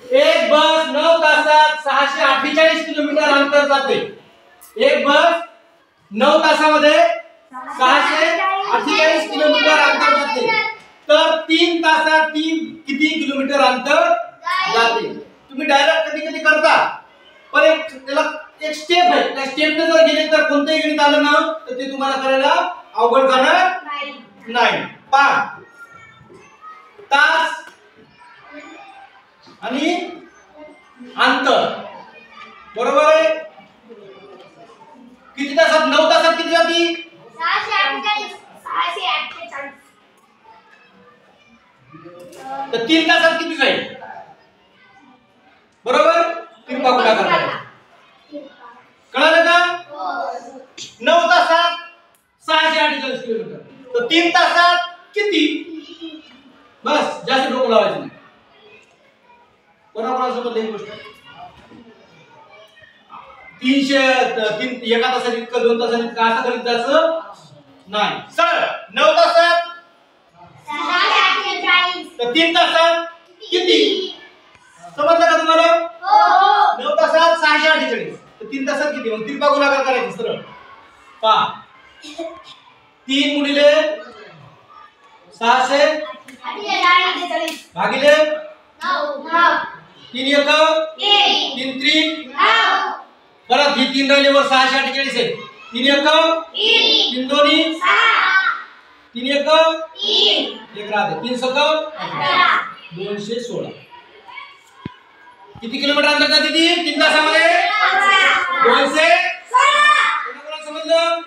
एक बस 9 तासात 648 किलोमीटर अंतर जाते। एक बस 9 तासामध्ये 648 किलोमीटर अंतर जाते। तर 3 तासात ती किती किलोमीटर अंतर जाते? तुम्ही डायरेक्ट कधी कधी करता, पण त्याला एक स्टेप आहे, त्या स्टेपने जर गेले तर कोणतेही गणित आलं ना तर ते तुम्हाला करायला अवघड जाणार नाही। पहा, तास आणि अंतर बरोबर आहे। किती तासात? 9 तासात किती जाती? 648 तर 3 तासात किती जाईल? बरोबर, तिरपा गुणाकार करायचा। कळलं का? 9 तासात 648 किलोमीटर, तर 3 तासात किती? बस, जास्त डोकं लावायचं नाही। कोणाकोणासोबत ही गोष्ट 3 एका तासात इतकं 2 तासात इतकं असं करीत जायचं नाही। सर 9 तासात 648 तर 3 तासात किती? समजलं का तुम्हाला? हो 9 तासात 648 तर 3 तासात किती? मग तिरपा गुणाकार करायचा सरळ। पहा, 3 गुणिले 648 भागिले 3 1 3 3 परत ही 3 राहिले वर 648 आहे। 3 1 3 2 3 1 1 राहते। 3 7 216 किती किलोमीटर अंतर जाते ती 3 तासामध्ये? 216। कोणाला समजलं?